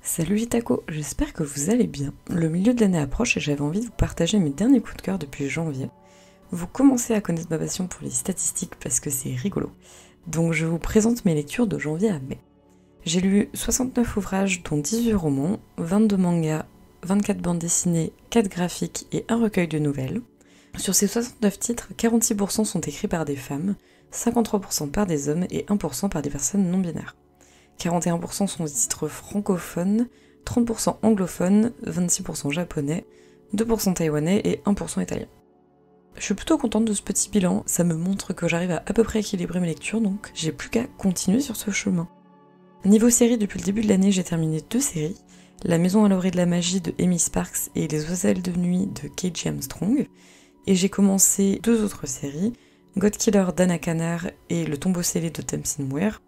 Salut les tacos, j'espère que vous allez bien. Le milieu de l'année approche et j'avais envie de vous partager mes derniers coups de cœur depuis janvier. Vous commencez à connaître ma passion pour les statistiques parce que c'est rigolo. Donc je vous présente mes lectures de janvier à mai. J'ai lu 69 ouvrages dont 18 romans, 22 mangas, 24 bandes dessinées, 4 graphiques et un recueil de nouvelles. Sur ces 69 titres, 46% sont écrits par des femmes, 53% par des hommes et 1% par des personnes non binaires. 41% sont des titres francophones, 30% anglophones, 26% japonais, 2% taïwanais et 1% italien. Je suis plutôt contente de ce petit bilan, ça me montre que j'arrive à peu près équilibrer mes lectures, donc j'ai plus qu'à continuer sur ce chemin. Niveau série, depuis le début de l'année, j'ai terminé 2 séries, La Maison à l'orée de la magie de Amy Sparks et Les Oiselles de nuit de KJ Armstrong, et j'ai commencé 2 autres séries, God Killer d'Anna Kanar et Le tombeau scellé de Tamsin Muir,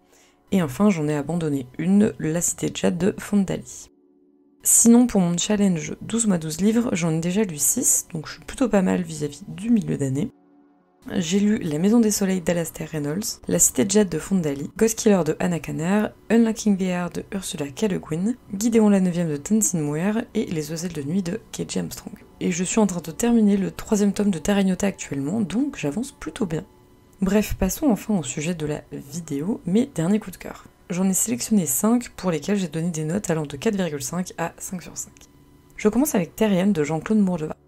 et enfin j'en ai abandonné une, La Cité de Jade de Fondali. Sinon pour mon challenge 12x12 livres, j'en ai déjà lu 6, donc je suis plutôt pas mal vis-à-vis du milieu d'année. J'ai lu La Maison des Soleils d'Alastair Reynolds, La Cité de Jade de Fondali, Ghost Killer de Anna Kanar, Unlocking the Air de Ursula K. Le Guin, Gideon la 9ème de Tamsin Muir et Les Oiselles de nuit de KJ Armstrong. Et je suis en train de terminer le 3e tome de Terra Ignota actuellement, donc j'avance plutôt bien. Bref, passons enfin au sujet de la vidéo, mes derniers coups de cœur. J'en ai sélectionné 5 pour lesquels j'ai donné des notes allant de 4,5 à 5 sur 5. Je commence avec Terrienne de Jean-Claude Mourleva.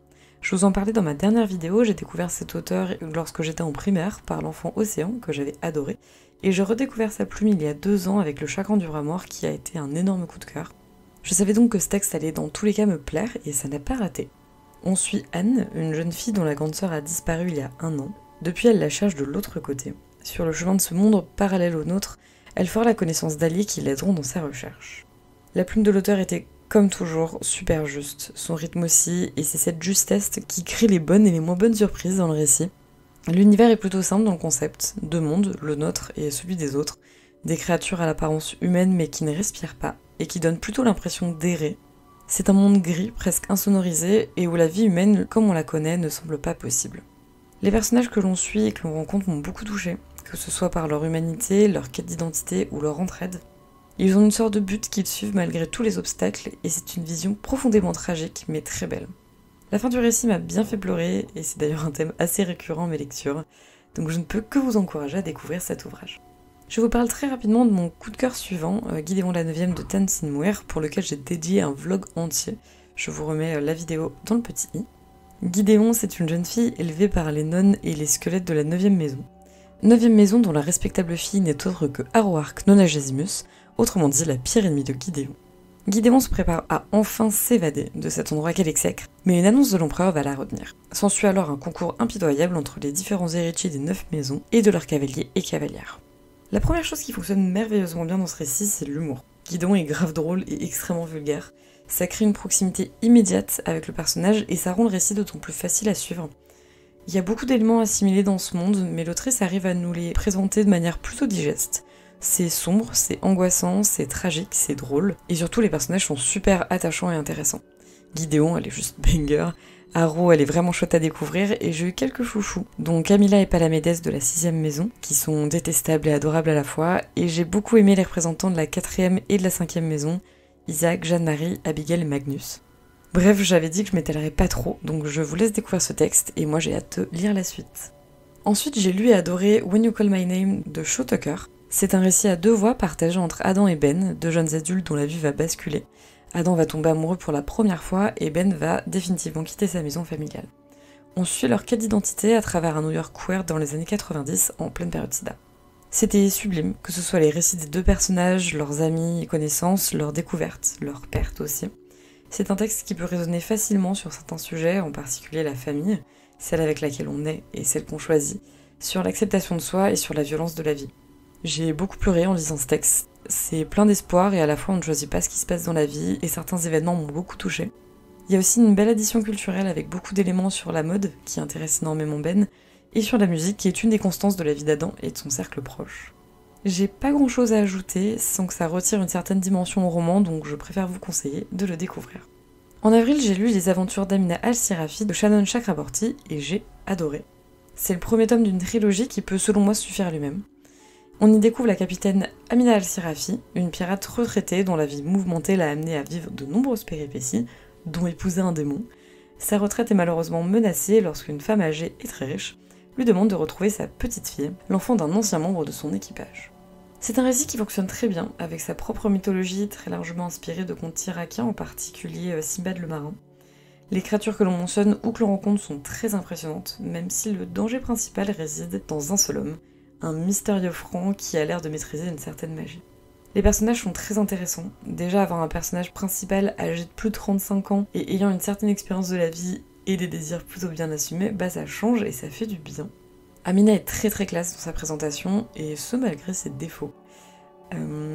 Je vous en parlais dans ma dernière vidéo, j'ai découvert cet auteur lorsque j'étais en primaire par l'enfant Océan, que j'avais adoré, et j'ai redécouvert sa plume il y a 2 ans avec Le Chagrin du Roi Mort qui a été un énorme coup de cœur. Je savais donc que ce texte allait dans tous les cas me plaire et ça n'a pas raté. On suit Anne, une jeune fille dont la grande sœur a disparu il y a 1 an. Depuis, elle la cherche de l'autre côté. Sur le chemin de ce monde parallèle au nôtre, elle fera la connaissance d'alliés qui l'aideront dans sa recherche. La plume de l'auteur était, comme toujours, super juste, son rythme aussi, et c'est cette justesse qui crée les bonnes et les moins bonnes surprises dans le récit. L'univers est plutôt simple dans le concept, 2 mondes, le nôtre et celui des autres, des créatures à l'apparence humaine mais qui ne respirent pas, et qui donnent plutôt l'impression d'errer. C'est un monde gris, presque insonorisé, et où la vie humaine, comme on la connaît, ne semble pas possible. Les personnages que l'on suit et que l'on rencontre m'ont beaucoup touché, que ce soit par leur humanité, leur quête d'identité ou leur entraide. Ils ont une sorte de but qu'ils suivent malgré tous les obstacles et c'est une vision profondément tragique mais très belle. La fin du récit m'a bien fait pleurer et c'est d'ailleurs un thème assez récurrent en mes lectures, donc je ne peux que vous encourager à découvrir cet ouvrage. Je vous parle très rapidement de mon coup de cœur suivant, Gideon la 9ème de Tamsin Muir, pour lequel j'ai dédié un vlog entier. Je vous remets la vidéo dans le petit i. Gideon, c'est une jeune fille élevée par les nonnes et les squelettes de la 9ème maison. 9ème maison dont la respectable fille n'est autre que Aroark Nonagesimus, autrement dit la pire ennemie de Gideon. Gideon se prépare à enfin s'évader de cet endroit qu'elle exècre, mais une annonce de l'empereur va la retenir. S'ensuit alors un concours impitoyable entre les différents héritiers des 9 maisons et de leurs cavaliers et cavalières. La première chose qui fonctionne merveilleusement bien dans ce récit, c'est l'humour. Gideon est grave drôle et extrêmement vulgaire. Ça crée une proximité immédiate avec le personnage et ça rend le récit d'autant plus facile à suivre. Il y a beaucoup d'éléments assimilés dans ce monde, mais l'autrice arrive à nous les présenter de manière plutôt digeste. C'est sombre, c'est angoissant, c'est tragique, c'est drôle, et surtout les personnages sont super attachants et intéressants. Gideon, elle est juste banger, Aro, elle est vraiment chouette à découvrir, et j'ai eu quelques chouchous, dont Camilla et Palamédès de la 6ème maison, qui sont détestables et adorables à la fois, et j'ai beaucoup aimé les représentants de la 4ème et de la 5ème maison, Isaac, Jeanne-Marie, Abigail et Magnus. Bref, j'avais dit que je m'étalerais pas trop, donc je vous laisse découvrir ce texte, et moi j'ai hâte de lire la suite. Ensuite, j'ai lu et adoré When You Call My Name de Shaw Tucker. C'est un récit à 2 voix partagé entre Adam et Ben, 2 jeunes adultes dont la vie va basculer. Adam va tomber amoureux pour la première fois, et Ben va définitivement quitter sa maison familiale. On suit leur quête d'identité à travers un New York queer dans les années 90, en pleine période sida. C'était sublime, que ce soit les récits des 2 personnages, leurs amis et connaissances, leurs découvertes, leurs pertes aussi. C'est un texte qui peut résonner facilement sur certains sujets, en particulier la famille, celle avec laquelle on est et celle qu'on choisit, sur l'acceptation de soi et sur la violence de la vie. J'ai beaucoup pleuré en lisant ce texte. C'est plein d'espoir et à la fois on ne choisit pas ce qui se passe dans la vie et certains événements m'ont beaucoup touchée. Il y a aussi une belle addition culturelle avec beaucoup d'éléments sur la mode, qui intéresse énormément Ben, et sur la musique qui est une des constances de la vie d'Adam et de son cercle proche. J'ai pas grand chose à ajouter sans que ça retire une certaine dimension au roman, donc je préfère vous conseiller de le découvrir. En avril, j'ai lu Les aventures d'Amina Al-Sirafi de Shannon Chakraborty et j'ai adoré. C'est le premier tome d'une trilogie qui peut selon moi suffire à lui-même. On y découvre la capitaine Amina Al-Sirafi, une pirate retraitée dont la vie mouvementée l'a amenée à vivre de nombreuses péripéties, dont épouser un démon. Sa retraite est malheureusement menacée lorsqu'une femme âgée et très riche lui demande de retrouver sa petite fille, l'enfant d'un ancien membre de son équipage. C'est un récit qui fonctionne très bien, avec sa propre mythologie très largement inspirée de contes irakiens, en particulier Simbad le marin. Les créatures que l'on mentionne ou que l'on rencontre sont très impressionnantes, même si le danger principal réside dans un seul homme, un mystérieux franc qui a l'air de maîtriser une certaine magie. Les personnages sont très intéressants. Déjà, avoir un personnage principal âgé de plus de 35 ans et ayant une certaine expérience de la vie et des désirs plutôt bien assumés, ça change et ça fait du bien. Amina est très très classe dans sa présentation, et ce malgré ses défauts.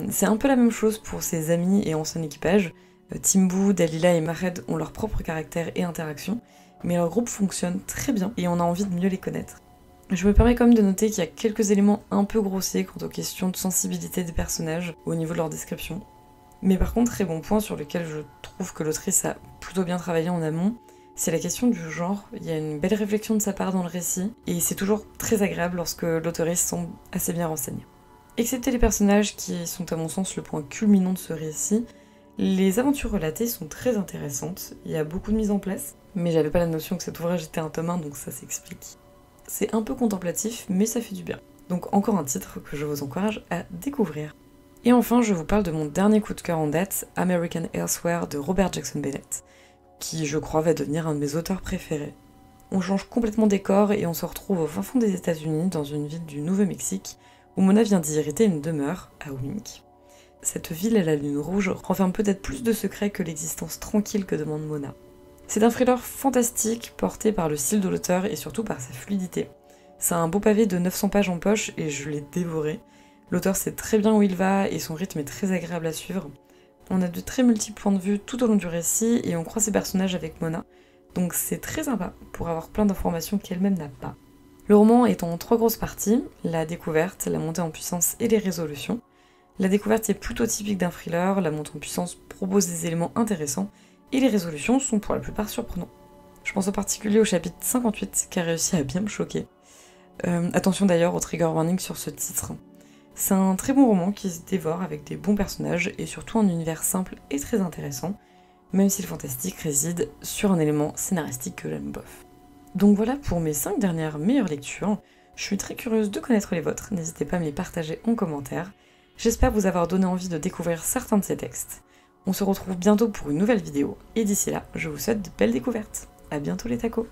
C'est un peu la même chose pour ses amis et anciens équipages. Timbu, Dalila et Mahed ont leur propre caractère et interaction, mais leur groupe fonctionne très bien et on a envie de mieux les connaître. Je me permets quand même de noter qu'il y a quelques éléments un peu grossiers quant aux questions de sensibilité des personnages au niveau de leur description. Mais par contre, très bon point sur lequel je trouve que l'autrice a plutôt bien travaillé en amont, c'est la question du genre. Il y a une belle réflexion de sa part dans le récit, et c'est toujours très agréable lorsque l'autrice semble assez bien renseignée. Excepté les personnages qui sont à mon sens le point culminant de ce récit, les aventures relatées sont très intéressantes, il y a beaucoup de mise en place, mais j'avais pas la notion que cet ouvrage était un tome 1, donc ça s'explique. C'est un peu contemplatif, mais ça fait du bien. Donc encore un titre que je vous encourage à découvrir. Et enfin, je vous parle de mon dernier coup de cœur en date, American Elsewhere de Robert Jackson Bennett, qui je crois va devenir un de mes auteurs préférés. On change complètement décor et on se retrouve au fin fond des États-Unis, dans une ville du Nouveau-Mexique, où Mona vient d'y hériter une demeure, à Wink. Cette ville à la lune rouge renferme peut-être plus de secrets que l'existence tranquille que demande Mona. C'est un thriller fantastique, porté par le style de l'auteur et surtout par sa fluidité. C'est un beau pavé de 900 pages en poche et je l'ai dévoré. L'auteur sait très bien où il va et son rythme est très agréable à suivre. On a de très multiples points de vue tout au long du récit et on croit ses personnages avec Mona, donc c'est très sympa pour avoir plein d'informations qu'elle-même n'a pas. Le roman est en 3 grosses parties, la découverte, la montée en puissance et les résolutions. La découverte est plutôt typique d'un thriller, la montée en puissance propose des éléments intéressants, et les résolutions sont pour la plupart surprenants. Je pense en particulier au chapitre 58 qui a réussi à bien me choquer. Attention d'ailleurs au trigger warning sur ce titre. C'est un très bon roman qui se dévore avec des bons personnages et surtout un univers simple et très intéressant, même si le fantastique réside sur un élément scénaristique que j'aime bof. Donc voilà pour mes 5 dernières meilleures lectures. Je suis très curieuse de connaître les vôtres, n'hésitez pas à me les partager en commentaire. J'espère vous avoir donné envie de découvrir certains de ces textes. On se retrouve bientôt pour une nouvelle vidéo, et d'ici là, je vous souhaite de belles découvertes. À bientôt les tacos!